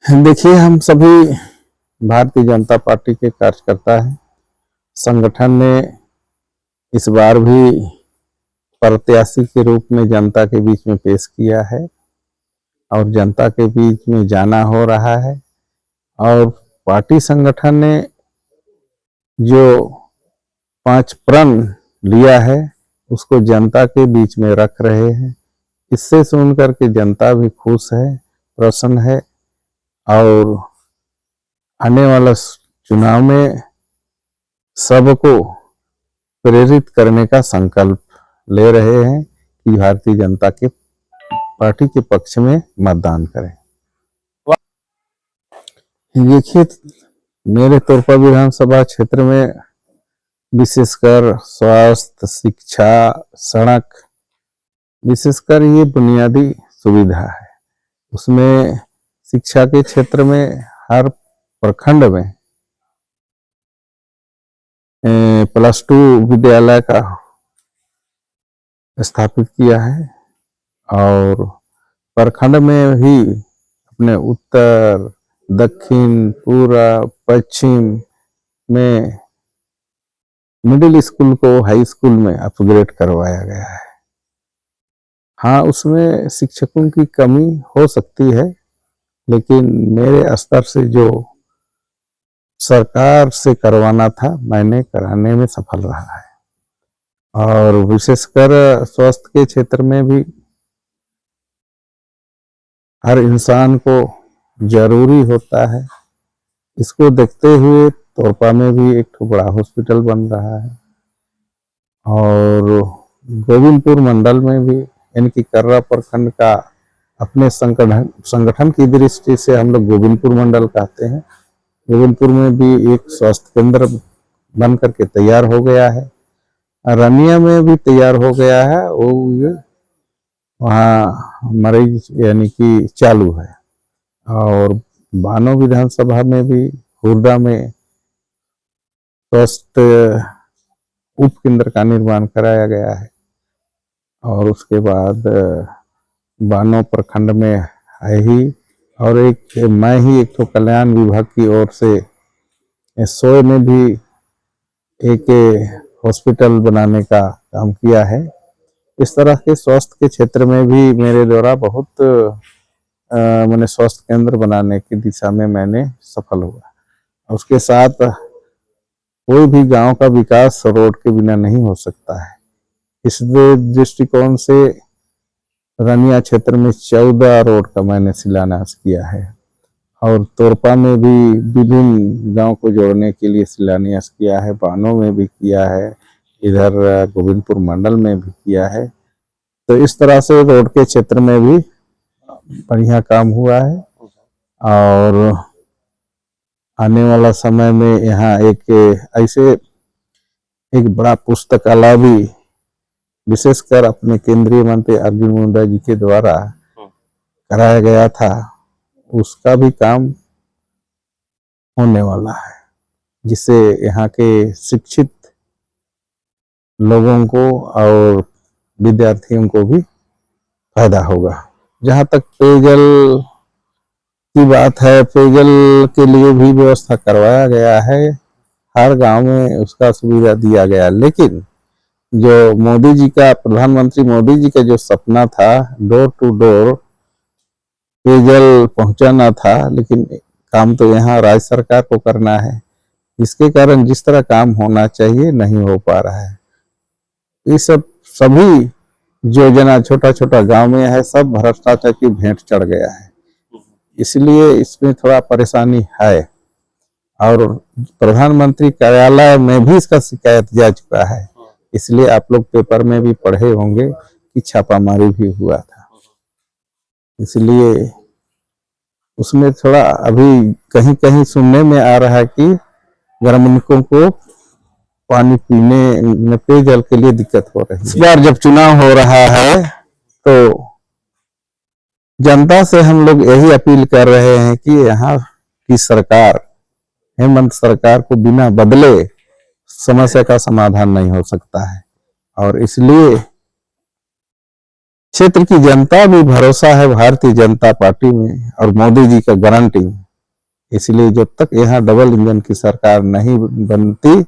देखिए, हम सभी भारतीय जनता पार्टी के कार्यकर्ता हैं। संगठन ने इस बार भी प्रत्याशी के रूप में जनता के बीच में पेश किया है और जनता के बीच में जाना हो रहा है। और पार्टी संगठन ने जो 5 प्रण लिया है उसको जनता के बीच में रख रहे हैं। इससे सुन करके जनता भी खुश है, प्रसन्न है और आने वाला चुनाव में सबको प्रेरित करने का संकल्प ले रहे हैं कि भारतीय जनता के पार्टी के पक्ष में मतदान करें। देखिए, मेरे तोरपा विधानसभा क्षेत्र में विशेषकर स्वास्थ्य, शिक्षा, सड़क, विशेषकर ये बुनियादी सुविधा है। उसमें शिक्षा के क्षेत्र में हर प्रखंड में +2 विद्यालय का स्थापित किया है और प्रखंड में ही अपने उत्तर, दक्षिण, पूर्व, पश्चिम में मिडिल स्कूल को हाई स्कूल में अपग्रेड करवाया गया है। हाँ, उसमें शिक्षकों की कमी हो सकती है, लेकिन मेरे स्तर से जो सरकार से करवाना था मैंने कराने में सफल रहा है। और विशेषकर स्वास्थ्य के क्षेत्र में भी हर इंसान को जरूरी होता है। इसको देखते हुए तोरपा में भी एक बड़ा हॉस्पिटल बन रहा है और गोविंदपुर मंडल में भी, यानी कि कर्रा प्रखंड का अपने संगठन की दृष्टि से हम लोग गोविंदपुर मंडल कहते हैं। गोविंदपुर में भी एक स्वास्थ्य केंद्र बन करके तैयार हो गया है। रनिया में भी तैयार हो गया है, वो वहाँ मरीज यानी कि चालू है। और बानो विधानसभा में भी हुरदा में स्वास्थ्य उप केंद्र का निर्माण कराया गया है। और उसके बाद बानो प्रखंड में है ही, और मैं ही एक तो कल्याण विभाग की ओर से सोय में भी एक हॉस्पिटल बनाने का काम किया है। इस तरह के स्वास्थ्य के क्षेत्र में भी मेरे द्वारा बहुत मैंने स्वास्थ्य केंद्र बनाने की दिशा में मैंने सफल हुआ। उसके साथ कोई भी गांव का विकास रोड के बिना नहीं हो सकता है। इस दृष्टिकोण से रनिया क्षेत्र में 14 रोड का मैंने शिलान्यास किया है और तोरपा में भी विभिन्न गांव को जोड़ने के लिए शिलान्यास किया है, बानो में भी किया है, इधर गोविंदपुर मंडल में भी किया है। तो इस तरह से रोड के क्षेत्र में भी बढ़िया काम हुआ है। और आने वाला समय में यहाँ एक बड़ा पुस्तकालय भी विशेषकर अपने केंद्रीय मंत्री अर्जुन मुंडा जी के द्वारा कराया गया था, उसका भी काम होने वाला है, जिससे यहाँ के शिक्षित लोगों को और विद्यार्थियों को भी फायदा होगा। जहाँ तक पेयजल की बात है, पेयजल के लिए भी व्यवस्था करवाया गया है, हर गांव में उसका सुविधा दिया गया। लेकिन जो मोदी जी का, प्रधानमंत्री मोदी जी का जो सपना था डोर टू डोर पेयजल पहुंचाना था, लेकिन काम तो यहाँ राज्य सरकार को करना है। इसके कारण जिस तरह काम होना चाहिए नहीं हो पा रहा है। ये सभी योजना छोटा छोटा गांव में है, सब भ्रष्टाचार की भेंट चढ़ गया है, इसलिए इसमें थोड़ा परेशानी है। और प्रधानमंत्री कार्यालय में भी इसका शिकायत जा चुका है, इसलिए आप लोग पेपर में भी पढ़े होंगे कि छापामारी भी हुआ था। इसलिए उसमें थोड़ा अभी कहीं कहीं सुनने में आ रहा है कि ग्रामीणों को पानी पीने में, पेयजल के लिए दिक्कत हो रही है। इस बार जब चुनाव हो रहा है तो जनता से हम लोग यही अपील कर रहे हैं कि यहाँ की सरकार, हेमंत सरकार को बिना बदले समस्या का समाधान नहीं हो सकता है। और इसलिए क्षेत्र की जनता भी भरोसा है भारतीय जनता पार्टी में और मोदी जी का गारंटी में। इसलिए जब तक यहाँ डबल इंजन की सरकार नहीं बनती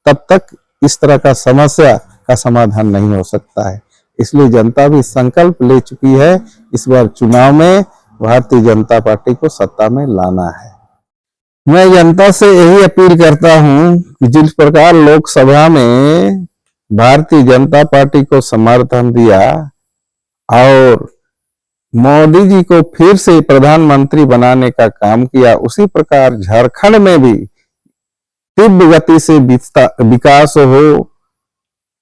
तब तक इस तरह का समस्या का समाधान नहीं हो सकता है। इसलिए जनता भी संकल्प ले चुकी है, इस बार चुनाव में भारतीय जनता पार्टी को सत्ता में लाना है। मैं जनता से यही अपील करता हूं कि जिस प्रकार लोकसभा में भारतीय जनता पार्टी को समर्थन दिया और मोदी जी को फिर से प्रधानमंत्री बनाने का काम किया, उसी प्रकार झारखंड में भी तीव्र गति से विकास हो।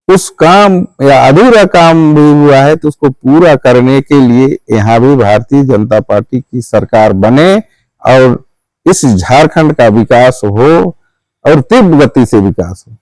उस काम या अधूरा काम भी हुआ है तो उसको पूरा करने के लिए यहाँ भी भारतीय जनता पार्टी की सरकार बने और इस झारखंड का विकास हो और तीव्र गति से विकास हो।